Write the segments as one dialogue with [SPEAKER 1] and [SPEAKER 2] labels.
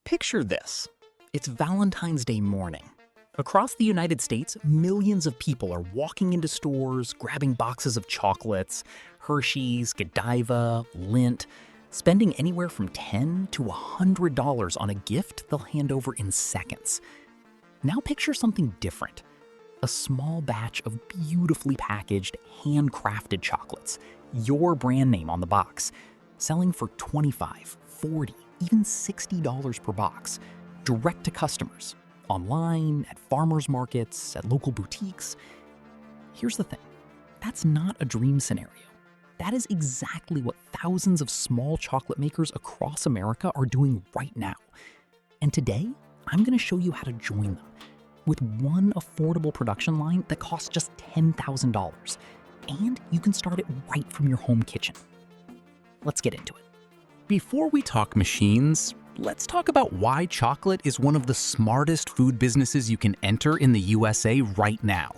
[SPEAKER 1] Picture this. It's Valentine's Day morning. Across the United States, millions of people are walking into stores, grabbing boxes of chocolates, Hershey's, Godiva, Lindt, spending anywhere from $10 to $100 on a gift they'll hand over in seconds. Now picture something different. A small batch of beautifully packaged, handcrafted chocolates, your brand name on the box, selling for $25, $40, even $60 per box, direct to customers, online, at farmers markets, at local boutiques. Here's the thing, that's not a dream scenario. That is exactly what thousands of small chocolate makers across America are doing right now. And today, I'm going to show you how to join them with one affordable production line that costs just $10,000. And you can start it right from your home kitchen. Let's get into it. Before we talk machines, let's talk about why chocolate is one of the smartest food businesses you can enter in the USA right now.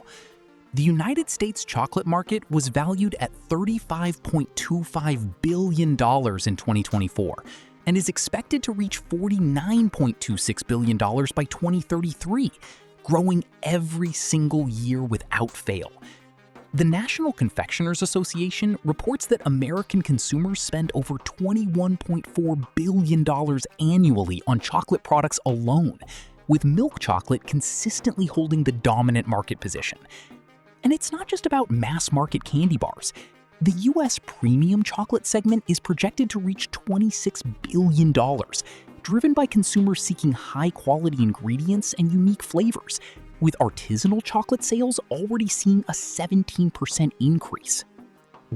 [SPEAKER 1] The United States chocolate market was valued at $35.25 billion in 2024 and is expected to reach $49.26 billion by 2033, growing every single year without fail. The National Confectioners Association reports that American consumers spend over $21.4 billion annually on chocolate products alone, with milk chocolate consistently holding the dominant market position. And it's not just about mass-market candy bars. The U.S. premium chocolate segment is projected to reach $26 billion, driven by consumers seeking high-quality ingredients and unique flavors, with artisanal chocolate sales already seeing a 17% increase.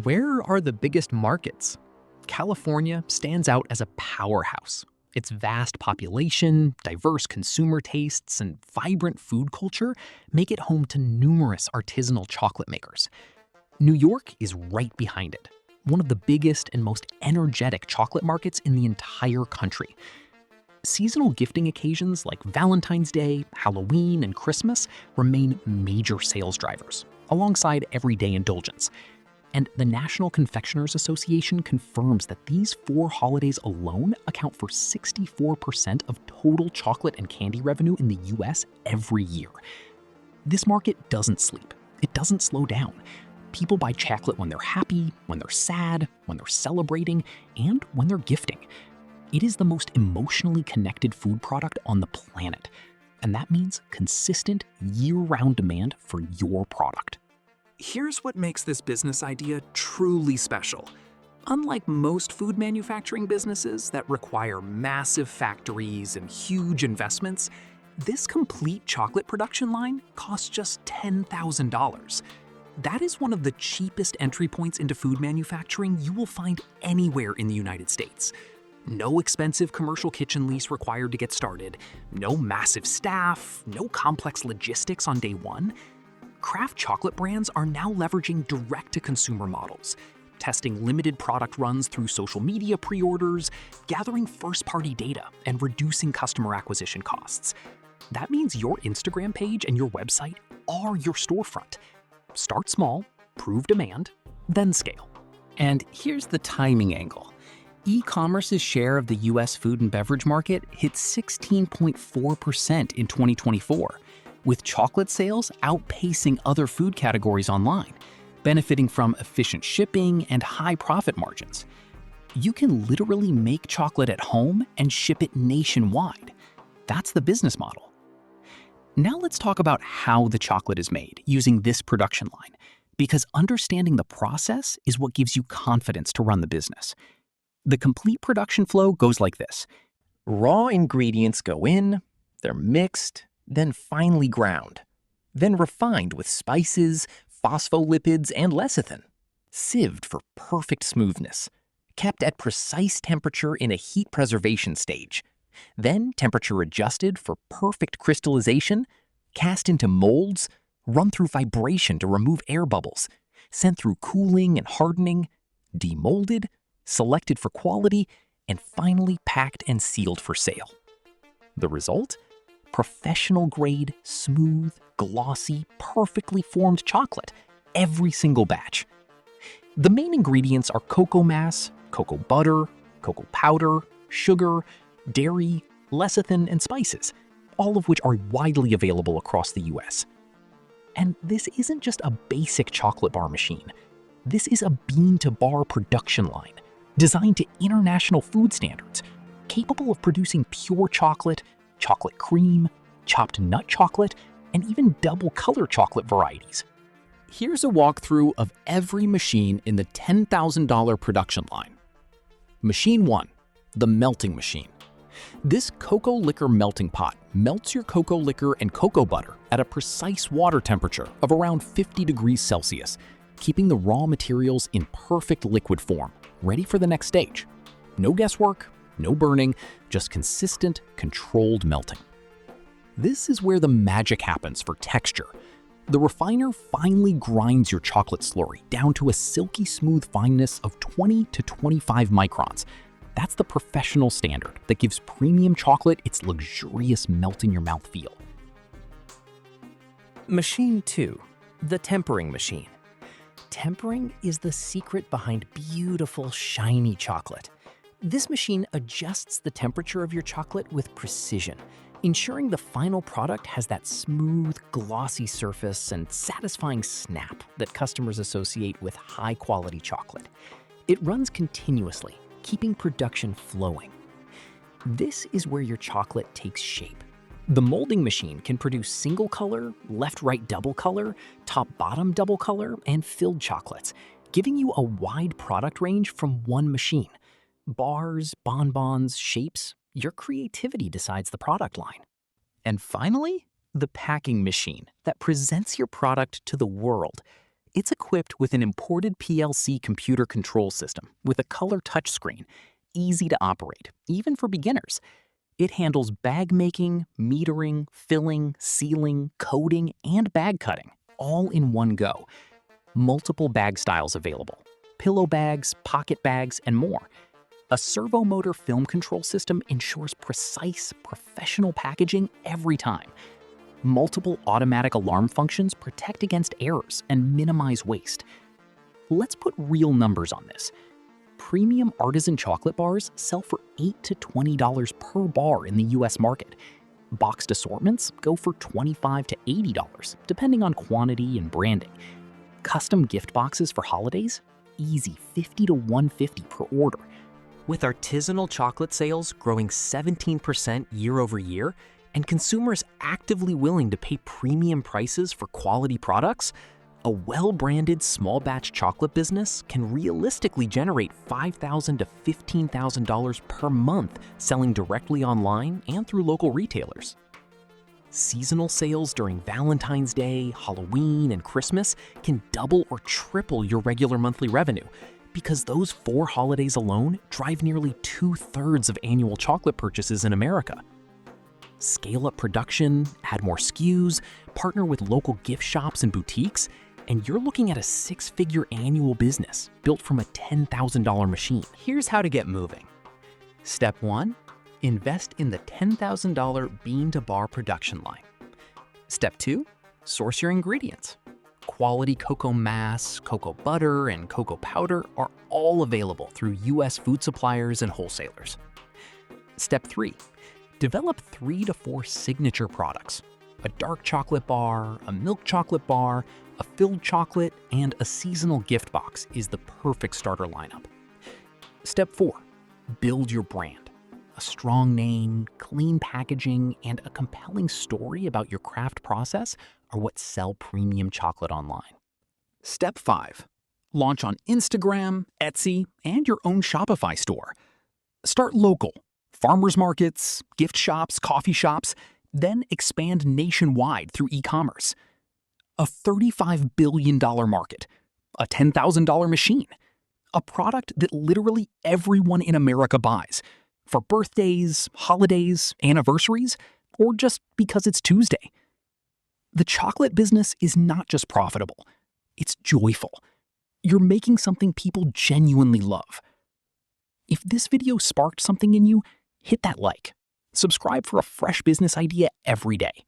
[SPEAKER 2] Where are the biggest markets? California stands out as a powerhouse. Its vast population, diverse consumer tastes, and vibrant food culture make it home to numerous artisanal chocolate makers. New York is right behind it, one of the biggest and most energetic chocolate markets in the entire country. Seasonal gifting occasions like Valentine's Day, Halloween, and Christmas remain major sales drivers, alongside everyday indulgence. And the National Confectioners Association confirms that these 4 holidays alone account for 64% of total chocolate and candy revenue in the US every year. This market doesn't sleep. It doesn't slow down. People buy chocolate when they're happy, when they're sad, when they're celebrating, and when they're gifting. It is the most emotionally connected food product on the planet, and that means consistent, year-round demand for your product.
[SPEAKER 1] Here's what makes this business idea truly special. Unlike most food manufacturing businesses that require massive factories and huge investments, this complete chocolate production line costs just $10,000. That is one of the cheapest entry points into food manufacturing you will find anywhere in the United States. No expensive commercial kitchen lease required to get started, no massive staff, no complex logistics on day one. Kraft chocolate brands are now leveraging direct-to-consumer models, testing limited product runs through social media pre-orders, gathering first-party data, and reducing customer acquisition costs. That means your Instagram page and your website are your storefront. Start small, prove demand, then scale. And here's the timing angle. E-commerce's share of the U.S. food and beverage market hit 16.4% in 2024, with chocolate sales outpacing other food categories online, benefiting from efficient shipping and high profit margins. You can literally make chocolate at home and ship it nationwide. That's the business model. Now let's talk about how the chocolate is made using this production line, because understanding the process is what gives you confidence to run the business. The complete production flow goes like this. Raw ingredients go in, they're mixed, then finely ground, then refined with spices, phospholipids, and lecithin, sieved for perfect smoothness, kept at precise temperature in a heat preservation stage, then temperature adjusted for perfect crystallization, cast into molds, run through vibration to remove air bubbles, sent through cooling and hardening, demolded, selected for quality, and finally packed and sealed for sale. The result? Professional-grade, smooth, glossy, perfectly formed chocolate, every single batch. The main ingredients are cocoa mass, cocoa butter, cocoa powder, sugar, dairy,
[SPEAKER 2] lecithin, and spices, all of which are widely available across the US. And this isn't just a basic chocolate bar machine. This is a bean-to-bar production line designed to international food standards, capable of producing pure chocolate, chocolate cream, chopped nut chocolate, and even double-color chocolate varieties. Here's a walkthrough of every machine in the $10,000 production line. Machine 1, the melting machine. This cocoa liquor melting pot melts your cocoa liquor and cocoa butter at a precise water temperature of around 50 degrees Celsius, keeping the raw materials in perfect liquid form, ready for the next stage. No guesswork, no burning, just consistent, controlled melting. This is where the magic happens for texture. The refiner finely grinds your chocolate slurry down to a silky smooth fineness of 20 to 25 microns. That's the professional standard that gives premium chocolate its luxurious melt-in-your-mouth feel.
[SPEAKER 3] Machine 2, the tempering machine. Tempering is the secret behind beautiful, shiny chocolate. This machine adjusts the temperature of your chocolate with precision, ensuring the final product has that smooth, glossy surface and satisfying snap that customers associate with high-quality chocolate. It runs continuously, keeping production flowing. This is where your chocolate takes shape. The molding machine can produce single color, left-right double color, top-bottom double color, and filled chocolates, giving you a wide product range from one machine. Bars, bonbons, shapes, your creativity decides the product line. And finally, the packing machine that presents your product to the world. It's equipped with an imported PLC computer control system with a color touchscreen, easy to operate, even for beginners. It handles bag making, metering, filling, sealing, coating, and bag cutting, all in one go. Multiple bag styles available: pillow bags, pocket bags, and more. A servo motor film control system ensures precise, professional packaging every time. Multiple automatic alarm functions protect against errors and minimize waste. Let's put real numbers on this. Premium artisan chocolate bars sell for $8 to $20 per bar in the US market. Boxed assortments go for $25 to $80, depending on quantity and branding. Custom gift boxes for holidays? Easy $50 to $150 per order. With artisanal chocolate sales growing 17% year over year, and consumers actively willing to pay premium prices for quality products, a well-branded small batch chocolate business can realistically generate $5,000 to $15,000 per month selling directly online and through local retailers. Seasonal sales during Valentine's Day, Halloween, and Christmas can double or triple your regular monthly revenue, because those 4 holidays alone drive nearly 2/3 of annual chocolate purchases in America. Scale up production, add more SKUs, partner with local gift shops and boutiques, and you're looking at a 6-figure annual business built from a $10,000 machine. Here's how to get moving. Step 1, invest in the $10,000 bean-to-bar production line. Step 2, source your ingredients. Quality cocoa mass, cocoa butter, and cocoa powder are all available through US food suppliers and wholesalers. Step 3, develop 3 to 4 signature products: a dark chocolate bar, a milk chocolate bar, a filled chocolate, and a seasonal gift box is the perfect starter lineup. Step 4, build your brand. A strong name, clean packaging, and a compelling story about your craft process are what sell premium chocolate online. Step 5, launch on Instagram, Etsy, and your own Shopify store. Start local: farmers markets, gift shops, coffee shops, then expand nationwide through e-commerce. A $35 billion market, a $10,000 machine, a product that literally everyone in America buys for birthdays, holidays, anniversaries, or just because it's Tuesday. The chocolate business is not just profitable, it's joyful. You're making something people genuinely love. If this video sparked something in you, hit that like. Subscribe for a fresh business idea every day.